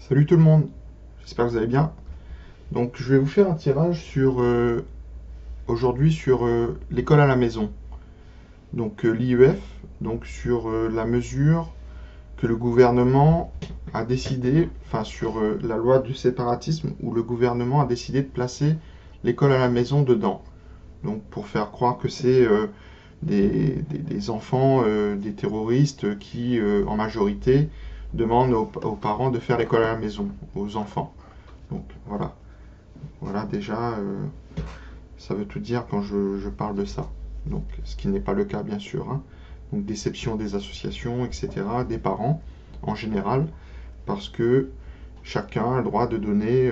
Salut tout le monde, j'espère que vous allez bien. Donc je vais vous faire un tirage sur aujourd'hui sur l'école à la maison. Donc l'IEF, donc sur la mesure que le gouvernement a décidé, enfin sur la loi du séparatisme où le gouvernement a décidé de placer l'école à la maison dedans. Donc pour faire croire que c'est des enfants des terroristes qui en majorité demandent aux parents de faire l'école à la maison, aux enfants. Donc voilà. Voilà, déjà, ça veut tout dire quand je parle de ça. Donc, ce qui n'est pas le cas, bien sûr, hein. Donc, déception des associations, etc., des parents, en général, parce que chacun a le droit de donner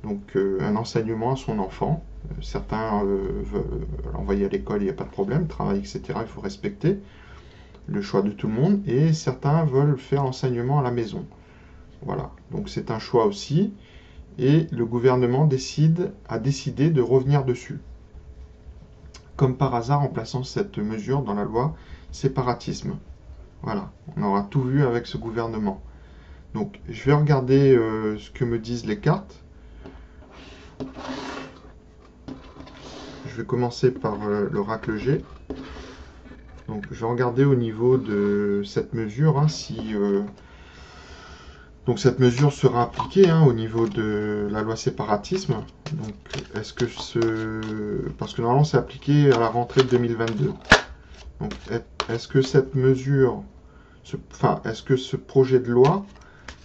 un enseignement à son enfant. Certains veulent l'envoyer à l'école, il n'y a pas de problème, travail, etc., il faut respecter le choix de tout le monde. Et certains veulent faire l'enseignement à la maison. Voilà, donc c'est un choix aussi. Et le gouvernement a décidé de revenir dessus, comme par hasard en plaçant cette mesure dans la loi séparatisme. Voilà, on aura tout vu avec ce gouvernement. Donc je vais regarder ce que me disent les cartes. Je vais commencer par l'oracle G. Donc je vais regarder au niveau de cette mesure, hein, si donc cette mesure sera appliquée au niveau de la loi séparatisme. Donc est-ce que parce que normalement c'est appliqué à la rentrée de 2022. Donc est-ce que cette mesure, est-ce que ce projet de loi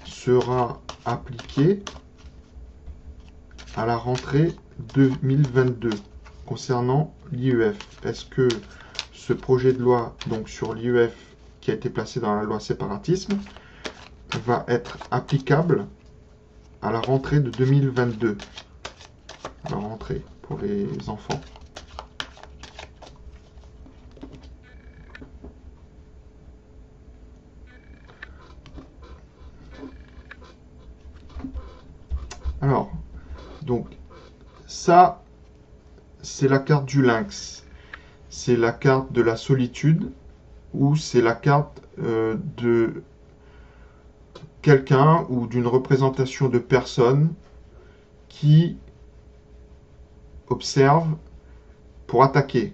sera appliqué à la rentrée 2022 concernant l'IEF? Est-ce que ce projet de loi donc sur l'IEF qui a été placé dans la loi séparatisme va être applicable à la rentrée de 2022, à la rentrée pour les enfants? Alors, donc ça, c'est la carte du lynx, c'est la carte de la solitude, ou c'est la carte de quelqu'un ou d'une représentation de personne qui observe pour attaquer,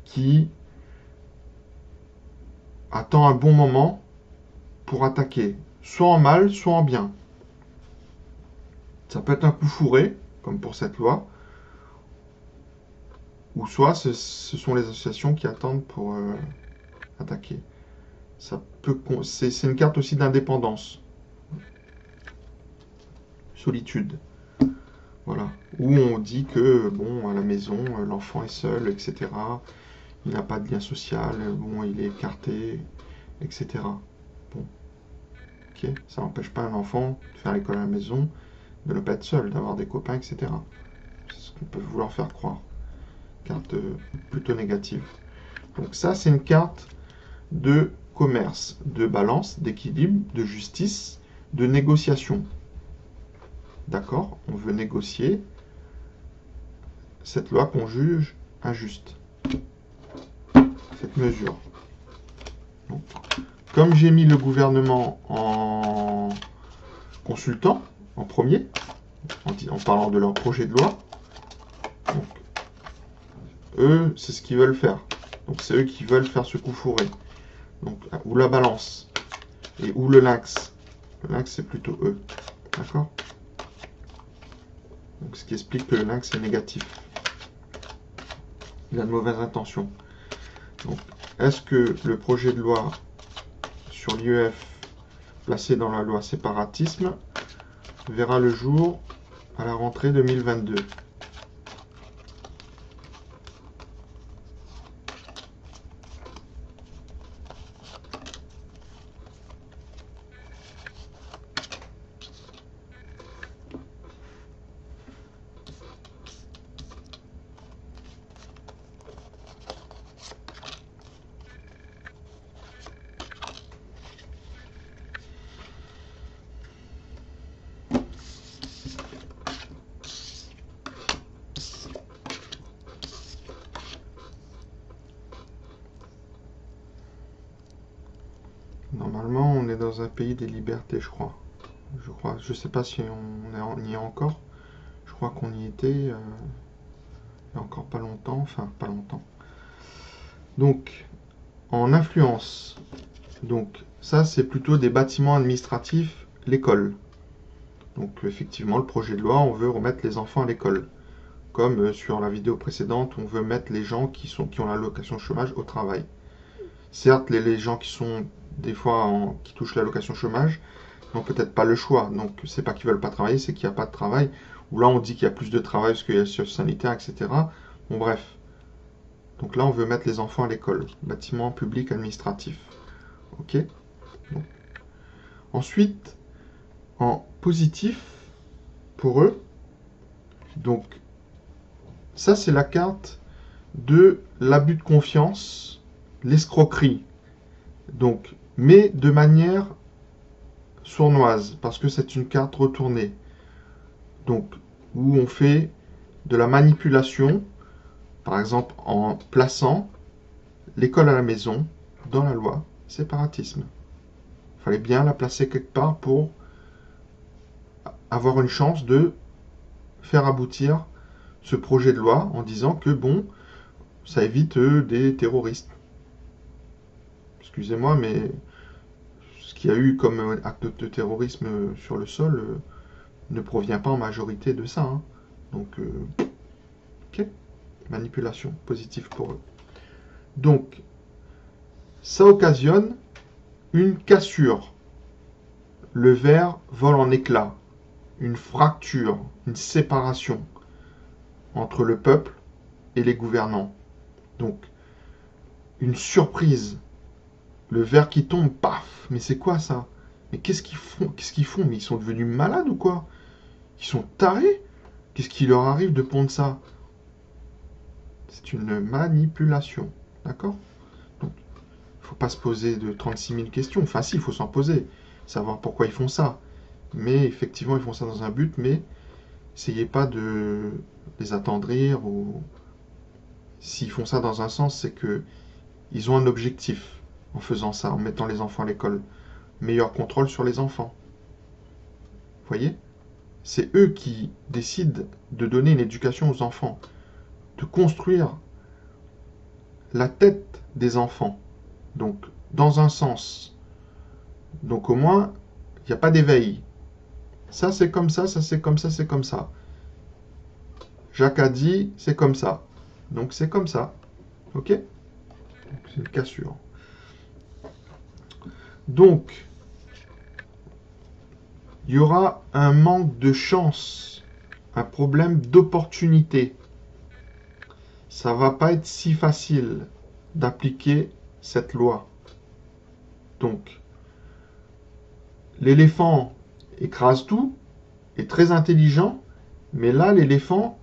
qui attend un bon moment pour attaquer, soit en mal, soit en bien. Ça peut être un coup fourré, comme pour cette loi, ou soit ce sont les associations qui attendent pour attaquer. C'est une carte aussi d'indépendance, solitude. Voilà. Où on dit que, bon, à la maison, l'enfant est seul, etc. Il n'a pas de lien social, bon, il est écarté, etc. Bon, ok. Ça n'empêche pas un enfant de faire l'école à la maison, de ne pas être seul, d'avoir des copains, etc. C'est ce qu'on peut vouloir faire croire. Carte plutôt négative. Donc ça, c'est une carte de commerce, de balance, d'équilibre, de justice, de négociation. D'accord? On veut négocier cette loi qu'on juge injuste. Cette mesure. Donc, comme j'ai mis le gouvernement en consultant, en premier, en parlant de leur projet de loi, donc, eux, c'est ce qu'ils veulent faire. Donc c'est eux qui veulent faire ce coup fourré. Donc, ou la balance. Et ou le lynx. Le lynx, c'est plutôt eux. D'accord? Donc ce qui explique que le lynx est négatif. Il a de mauvaises intentions. Donc, est-ce que le projet de loi sur l'IEF placé dans la loi séparatisme verra le jour à la rentrée 2022? Normalement, on est dans un pays des libertés, je crois. Je sais pas si on y est encore. Je crois qu'on y était il y a encore pas longtemps, enfin pas longtemps. Donc, en influence, donc ça c'est plutôt des bâtiments administratifs, l'école. Donc effectivement, le projet de loi, on veut remettre les enfants à l'école. Comme sur la vidéo précédente, on veut mettre les gens qui ont l'allocation chômage au travail. Certes, les gens qui sont des fois qui touchent l'allocation chômage n'ont peut-être pas le choix. Donc c'est pas qu'ils veulent pas travailler, c'est qu'il n'y a pas de travail. Ou là on dit qu'il y a plus de travail parce qu'il y a sur sanitaire, etc. Bon bref. Donc là on veut mettre les enfants à l'école. Bâtiment public administratif. Ok. Donc. Ensuite, en positif, pour eux, donc ça c'est la carte de l'abus de confiance, l'escroquerie. Donc, mais de manière sournoise, parce que c'est une carte retournée. Donc, où on fait de la manipulation, par exemple en plaçant l'école à la maison dans la loi séparatisme. Il fallait bien la placer quelque part pour avoir une chance de faire aboutir ce projet de loi en disant que bon, ça évite des terroristes. Excusez-moi, mais ce qu'il y a eu comme acte de terrorisme sur le sol ne provient pas en majorité de ça. Hein. Donc, ok, manipulation, positif pour eux. Donc, ça occasionne une cassure. Le verre vole en éclats. Une fracture, une séparation entre le peuple et les gouvernants. Donc, une surprise. Le verre qui tombe, paf. Mais c'est quoi ça? Mais qu'est-ce qu'ils font? Qu'est-ce qu'ils font? Mais ils sont devenus malades ou quoi? Ils sont tarés? Qu'est-ce qui leur arrive de pondre ça? C'est une manipulation. D'accord? Donc, il ne faut pas se poser de 36 000 questions. Enfin, si, il faut s'en poser. Savoir pourquoi ils font ça. Mais effectivement, ils font ça dans un but, mais essayez pas de les attendrir ou s'ils font ça dans un sens, c'est que ils ont un objectif en faisant ça, en mettant les enfants à l'école. Meilleur contrôle sur les enfants. Vous voyez? C'est eux qui décident de donner une éducation aux enfants, de construire la tête des enfants. Donc, dans un sens. Donc, au moins, il n'y a pas d'éveil. Ça, c'est comme ça c'est comme ça, c'est comme ça. Jacques a dit, c'est comme ça. Donc, c'est comme ça. Ok? C'est une cassure. Donc, il y aura un manque de chance, un problème d'opportunité. Ça va pas être si facile d'appliquer cette loi. Donc, l'éléphant écrase tout, est très intelligent, mais là, l'éléphant,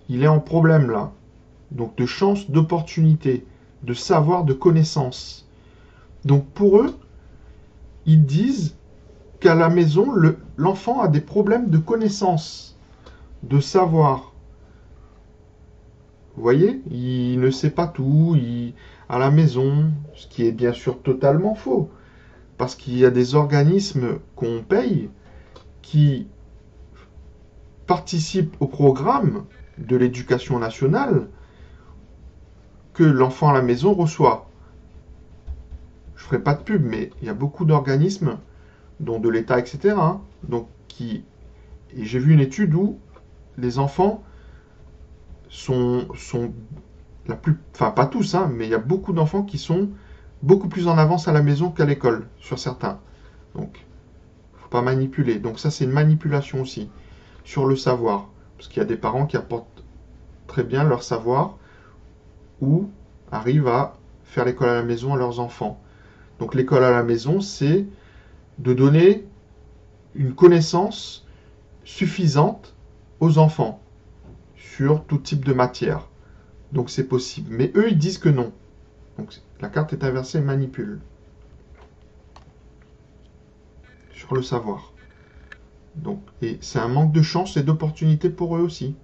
il est en problème là. Donc, de chance, d'opportunité, de savoir, de connaissance. Donc, pour eux, ils disent qu'à la maison, l'enfant a des problèmes de connaissance, de savoir. Vous voyez, il ne sait pas tout, à la maison, ce qui est bien sûr totalement faux. Parce qu'il y a des organismes qu'on paye qui participent au programme de l'éducation nationale que l'enfant à la maison reçoit. Je ne ferai pas de pub, mais il y a beaucoup d'organismes, dont de l'État, etc. Hein, donc et j'ai vu une étude où les enfants sont enfin pas tous, hein, mais il y a beaucoup d'enfants qui sont beaucoup plus en avance à la maison qu'à l'école, sur certains. Donc, il ne faut pas manipuler. Donc ça, c'est une manipulation aussi, sur le savoir. Parce qu'il y a des parents qui apportent très bien leur savoir ou arrivent à faire l'école à la maison à leurs enfants. Donc l'école à la maison, c'est de donner une connaissance suffisante aux enfants sur tout type de matière. Donc c'est possible. Mais eux, ils disent que non. Donc la carte est inversée, manipule. Sur le savoir. Donc, et c'est un manque de chance et d'opportunité pour eux aussi.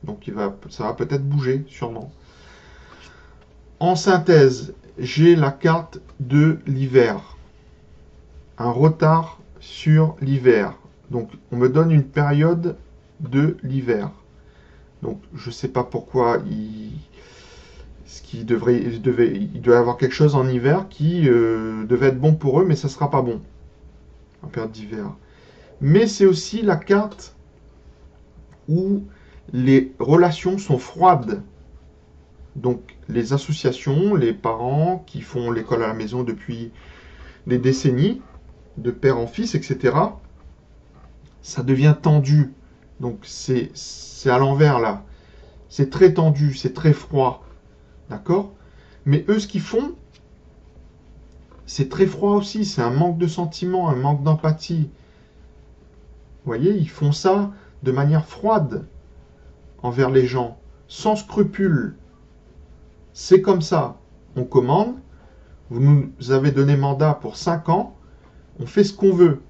Donc ça va peut-être bouger, sûrement. En synthèse, j'ai la carte de l'hiver. un retard sur l'hiver. Donc, on me donne une période de l'hiver. Donc, je ne sais pas pourquoi il doit y avoir quelque chose en hiver qui devait être bon pour eux, mais ça ne sera pas bon en période d'hiver. Mais c'est aussi la carte où les relations sont froides. Donc, les associations, les parents qui font l'école à la maison depuis des décennies, de père en fils, etc., ça devient tendu. Donc, c'est à l'envers là. C'est très tendu, c'est très froid. D'accord? Mais eux, ce qu'ils font, c'est très froid aussi. C'est un manque de sentiments, un manque d'empathie. Vous voyez, ils font ça de manière froide envers les gens, sans scrupule. C'est comme ça. On commande. Vous nous avez donné mandat pour 5 ans. On fait ce qu'on veut.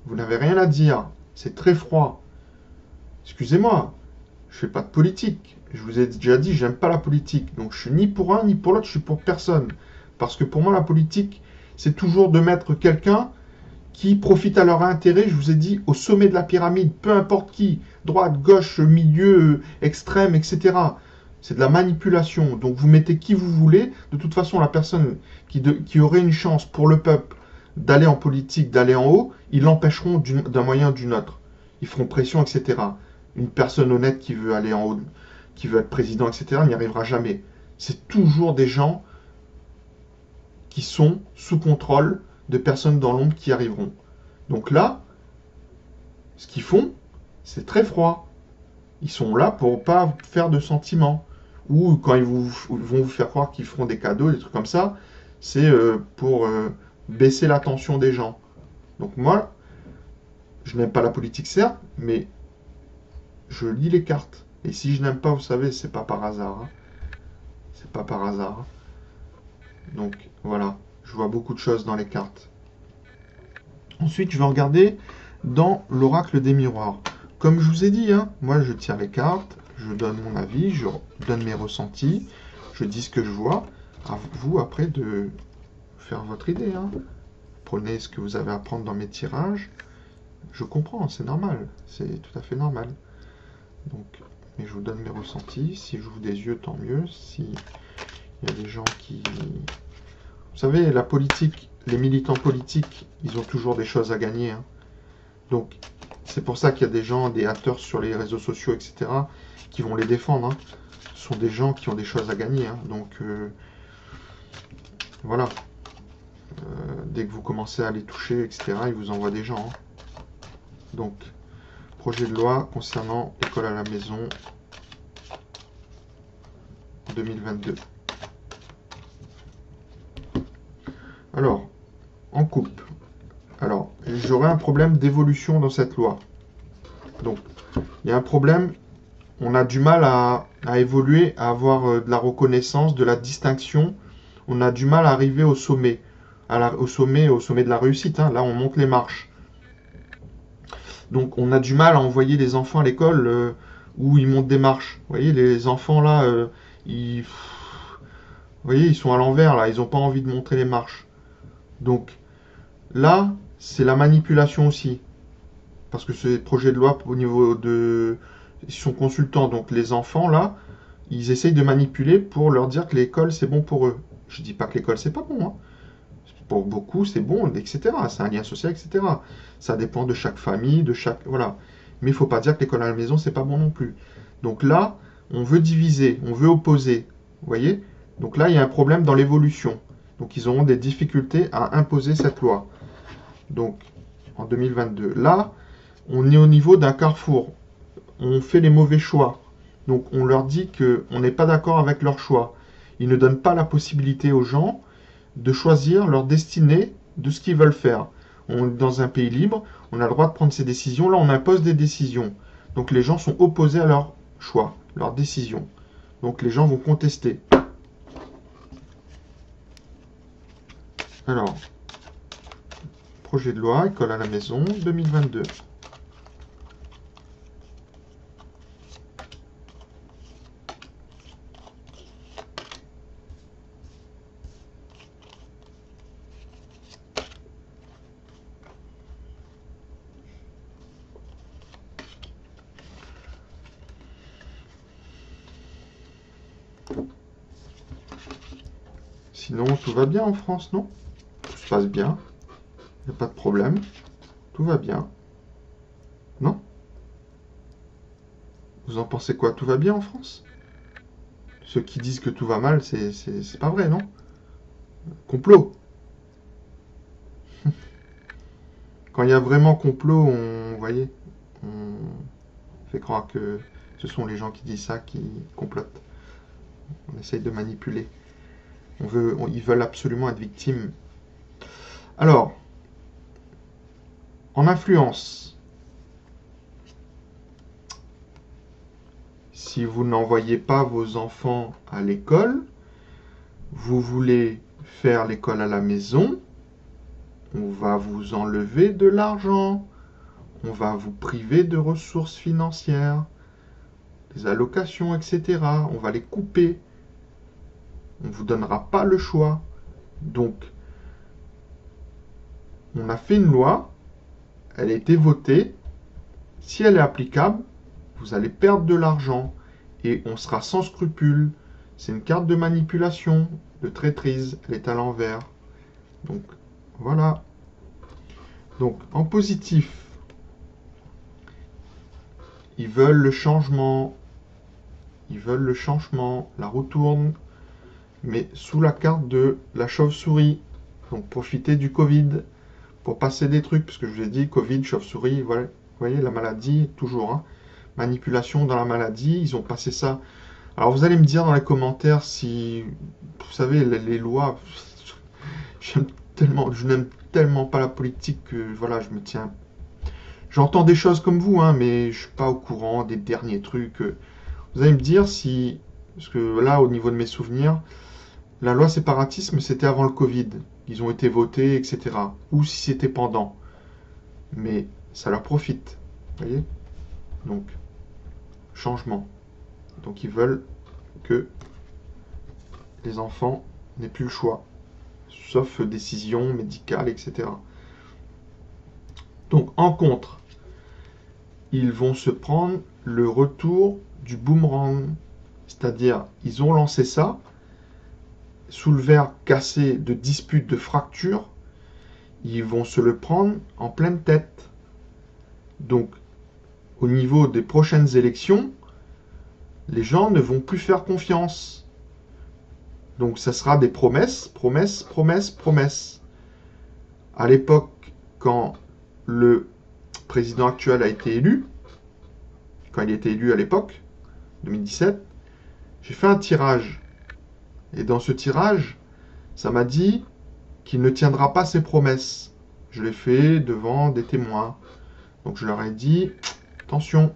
Vous n'avez rien à dire. C'est très froid. Excusez-moi, je ne fais pas de politique. Je vous ai déjà dit, j'aime pas la politique. Donc je suis ni pour un ni pour l'autre, je suis pour personne. Parce que pour moi, la politique, c'est toujours de mettre quelqu'un qui profite à leur intérêt, je vous ai dit, au sommet de la pyramide, peu importe qui, droite, gauche, milieu, extrême, etc. C'est de la manipulation. Donc vous mettez qui vous voulez. De toute façon, la personne qui aurait une chance pour le peuple d'aller en politique, d'aller en haut, ils l'empêcheront d'un moyen ou d'une autre. Ils feront pression, etc. Une personne honnête qui veut aller en haut, qui veut être président, etc., n'y arrivera jamais. C'est toujours des gens qui sont sous contrôle de personnes dans l'ombre qui arriveront. Donc là, ce qu'ils font, c'est très froid. Ils sont là pour pas faire de sentiments. Ou quand ils vont vous faire croire qu'ils feront des cadeaux, des trucs comme ça, c'est pour baisser l'attention des gens. Donc moi, je n'aime pas la politique, certes, mais je lis les cartes. Et si je n'aime pas, vous savez, c'est pas par hasard. Hein. C'est pas par hasard. Donc voilà, je vois beaucoup de choses dans les cartes. Ensuite, je vais regarder dans l'oracle des miroirs. Comme je vous ai dit, hein, moi je tire les cartes, je donne mon avis, je donne mes ressentis, je dis ce que je vois. À vous après de faire votre idée. Hein. Prenez ce que vous avez à prendre dans mes tirages. Je comprends, c'est normal, c'est tout à fait normal. Donc, mais je vous donne mes ressentis. Si j'ouvre des yeux, tant mieux. Si il y a des gens qui... Vous savez, la politique, les militants politiques, ils ont toujours des choses à gagner. Hein. Donc, c'est pour ça qu'il y a des gens, des haters sur les réseaux sociaux, etc., qui vont les défendre. Hein. Ce sont des gens qui ont des choses à gagner. Hein. Donc, voilà. Dès que vous commencez à les toucher, etc., ils vous envoient des gens. Hein. Donc, projet de loi concernant l'école à la maison 2022. Alors, en coupe. Alors, j'aurai un problème d'évolution dans cette loi. Donc, il y a un problème, on a du mal à évoluer, à avoir de la reconnaissance, de la distinction. On a du mal à arriver au sommet, au sommet de la réussite. Hein. Là, on monte les marches. Donc, on a du mal à envoyer les enfants à l'école où ils montent des marches. Vous voyez, les enfants, là, vous voyez, ils sont à l'envers, là. Ils n'ont pas envie de montrer les marches. Donc, là, c'est la manipulation aussi. Parce que ces projets de loi, au niveau de... Ils sont consultants. Donc, les enfants, là, ils essayent de manipuler pour leur dire que l'école, c'est bon pour eux. Je ne dis pas que l'école, c'est pas bon. Hein. Pour beaucoup, c'est bon, etc. C'est un lien social, etc. Ça dépend de chaque famille, de chaque... Voilà. Mais il ne faut pas dire que l'école à la maison, c'est pas bon non plus. Donc là, on veut diviser, on veut opposer. Vous voyez? Donc là, il y a un problème dans l'évolution. Donc ils auront des difficultés à imposer cette loi. Donc, en 2022. Là, on est au niveau d'un carrefour. On fait les mauvais choix. Donc on leur dit qu'on n'est pas d'accord avec leur choix. Ils ne donnent pas la possibilité aux gens de choisir leur destinée de ce qu'ils veulent faire. On est dans un pays libre, on a le droit de prendre ses décisions. Là, on impose des décisions. Donc les gens sont opposés à leur choix, leur décision. Donc les gens vont contester. Alors, projet de loi, école à la maison, 2022. Sinon, tout va bien en France, non? Tout se passe bien. Il n'y a pas de problème. Tout va bien. Non? Vous en pensez quoi? Tout va bien en France? Ceux qui disent que tout va mal, c'est pas vrai, non? Complot. Quand il y a vraiment complot, vous voyez, on fait croire que ce sont les gens qui disent ça qui complotent. On essaye de manipuler. Ils veulent absolument être victimes. Alors, en influence, si vous n'envoyez pas vos enfants à l'école, vous voulez faire l'école à la maison, on va vous enlever de l'argent, on va vous priver de ressources financières, des allocations, etc. On va les couper. On ne vous donnera pas le choix. Donc, on a fait une loi, elle a été votée. Si elle est applicable, vous allez perdre de l'argent et on sera sans scrupule. C'est une carte de manipulation, de traîtrise, elle est à l'envers. Donc, voilà. Donc, en positif, ils veulent le changement. Ils veulent le changement. La roue tourne. Mais sous la carte de la chauve-souris. Donc, profitez du Covid pour passer des trucs. Parce que je vous ai dit, Covid, chauve-souris, voilà. Vous voyez, la maladie, toujours. Hein. Manipulation dans la maladie. Ils ont passé ça. Alors, vous allez me dire dans les commentaires si... Vous savez, les lois... Je n'aime tellement pas la politique que, voilà, je me tiens... J'entends des choses comme vous, hein, mais je suis pas au courant des derniers trucs. Vous allez me dire si... Parce que là, au niveau de mes souvenirs, la loi séparatisme, c'était avant le Covid. Ils ont été votés, etc. Ou si c'était pendant. Mais ça leur profite. Vous voyez? Donc, changement. Donc, ils veulent que les enfants n'aient plus le choix. Sauf décision médicale, etc. Donc, en contre, ils vont se prendre le retour du boomerang. C'est-à-dire, ils ont lancé ça sous le verre cassé de disputes, de fractures. Ils vont se le prendre en pleine tête. Donc, au niveau des prochaines élections, les gens ne vont plus faire confiance. Donc, ça sera des promesses, promesses, promesses, promesses. À l'époque, quand le président actuel a été élu, quand il a été élu à l'époque, 2017, j'ai fait un tirage. Et dans ce tirage, ça m'a dit qu'il ne tiendra pas ses promesses. Je l'ai fait devant des témoins. Donc je leur ai dit, attention,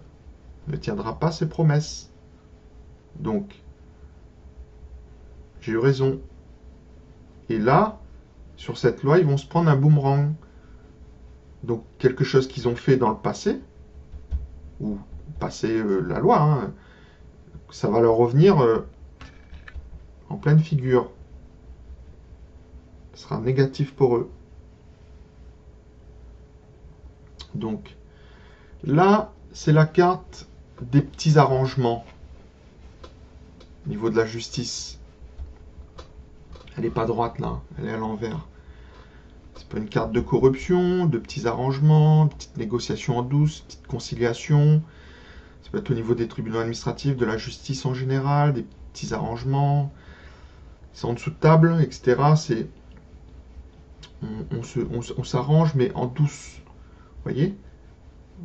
il ne tiendra pas ses promesses. Donc, j'ai eu raison. Et là, sur cette loi, ils vont se prendre un boomerang. Donc, quelque chose qu'ils ont fait dans le passé, ou passer la loi, hein, ça va leur revenir en pleine figure. Ce sera négatif pour eux. Donc, là, c'est la carte des petits arrangements au niveau de la justice. Elle n'est pas droite là, elle est à l'envers. C'est pas une carte de corruption, de petits arrangements, de petites négociations en douce, petites conciliations. Ça peut être au niveau des tribunaux administratifs, de la justice en général, des petits arrangements. C'est en dessous de table, etc. C'est on s'arrange mais en douce. Vous voyez?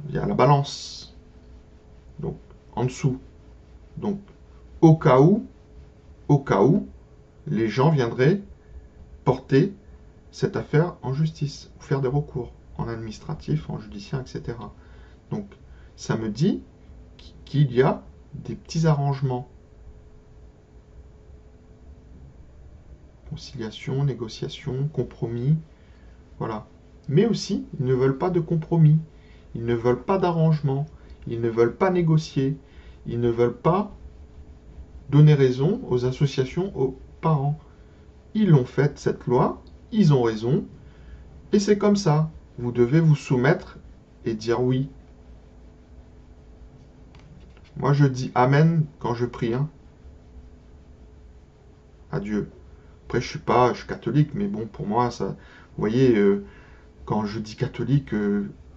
Il y a la balance. Donc en dessous. Donc au cas où, les gens viendraient porter cette affaire en justice, ou faire des recours en administratif, en judiciaire, etc. Donc, ça me dit qu'il y a des petits arrangements. Conciliation, négociation, compromis, voilà. Mais aussi, ils ne veulent pas de compromis, ils ne veulent pas d'arrangement, ils ne veulent pas négocier, ils ne veulent pas donner raison aux associations, aux parents. Ils l'ont faite, cette loi, ils ont raison, et c'est comme ça. Vous devez vous soumettre et dire oui. Moi, je dis Amen quand je prie. Hein. À Dieu. Après, je suis catholique, mais bon, pour moi, ça, vous voyez, quand je dis catholique,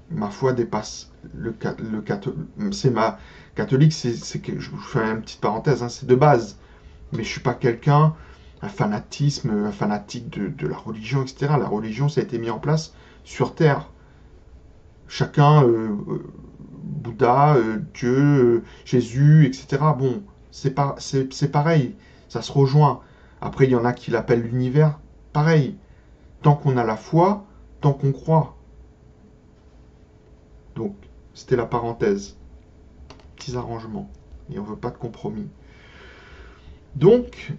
ma foi dépasse le catholique. C'est ma catholique, c'est que je vous fais une petite parenthèse, hein, c'est de base. Mais je suis pas quelqu'un, un fanatisme, un fanatique de la religion, etc. La religion, ça a été mis en place sur Terre. Chacun, Bouddha, Dieu, Jésus, etc. Bon, c'est pareil, ça se rejoint. Après, il y en a qui l'appellent l'univers, pareil. Tant qu'on a la foi, tant qu'on croit. Donc, c'était la parenthèse. Petits arrangements. Et on veut pas de compromis. Donc,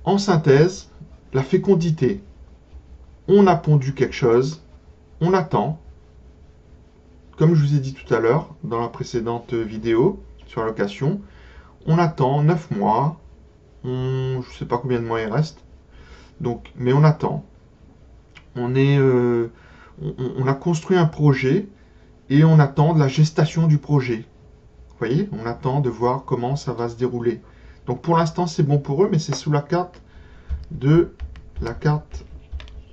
en synthèse, la fécondité. On a pondu quelque chose, on attend. Comme je vous ai dit tout à l'heure, dans la précédente vidéo sur la location, on attend 9 mois. Je ne sais pas combien de mois il reste. Donc, mais on attend. On a construit un projet et on attend de la gestation du projet. Vous voyez, on attend de voir comment ça va se dérouler. Donc pour l'instant, c'est bon pour eux, mais c'est sous la carte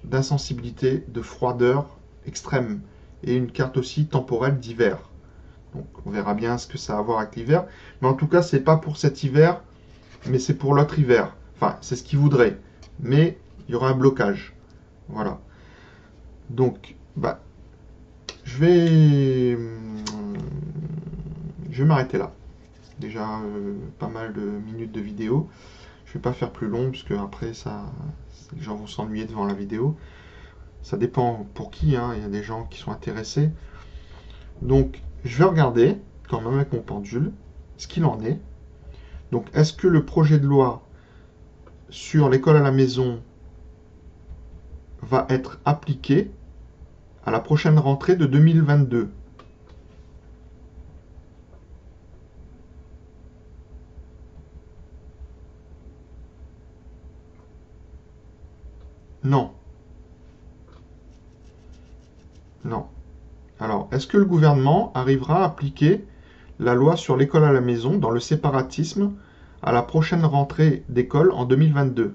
d'insensibilité, de froideur extrême, et une carte aussi temporelle d'hiver. Donc on verra bien ce que ça a à voir avec l'hiver. Mais en tout cas, c'est pas pour cet hiver, mais c'est pour l'autre hiver. Enfin, c'est ce qu'ils voudraient. Mais il y aura un blocage. Voilà. Donc, bah, je vais m'arrêter là. Déjà pas mal de minutes de vidéo. Je vais pas faire plus long, parce que après, les gens vont s'ennuyer devant la vidéo. Ça dépend pour qui, hein. Il y a des gens qui sont intéressés. Donc, je vais regarder, quand même avec mon pendule, ce qu'il en est. Donc, est-ce que le projet de loi sur l'école à la maison va être appliqué à la prochaine rentrée de 2022? Non. Non. Alors, est-ce que le gouvernement arrivera à appliquer la loi sur l'école à la maison dans le séparatisme à la prochaine rentrée d'école en 2022?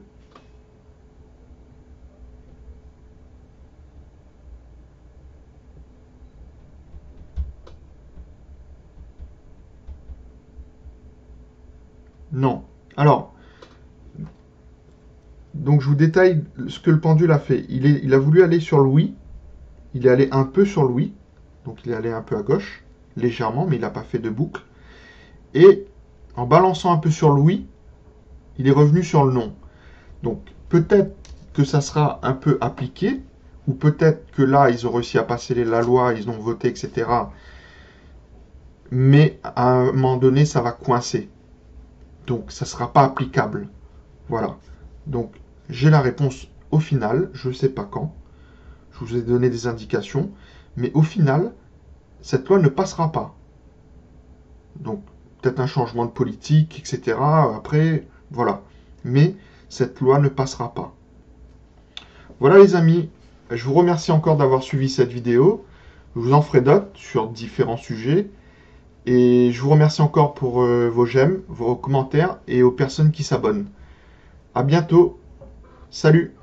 Non. Alors, donc je vous détaille ce que le pendule a fait. Il a voulu aller sur le oui. Il est allé un peu sur le oui. Donc il est allé un peu à gauche, légèrement, mais il n'a pas fait de boucle. Et en balançant un peu sur le oui, il est revenu sur le non. Donc peut-être que ça sera un peu appliqué, ou peut-être que là, ils ont réussi à passer la loi, ils ont voté, etc. Mais à un moment donné, ça va coincer. Donc ça ne sera pas applicable. Voilà. Donc j'ai la réponse au final, je ne sais pas quand. Je vous ai donné des indications. Mais au final, cette loi ne passera pas. Donc peut-être un changement de politique, etc. Après, voilà. Mais cette loi ne passera pas. Voilà les amis, je vous remercie encore d'avoir suivi cette vidéo. Je vous en ferai d'autres sur différents sujets. Et je vous remercie encore pour vos j'aime, vos commentaires et aux personnes qui s'abonnent. À bientôt. Salut!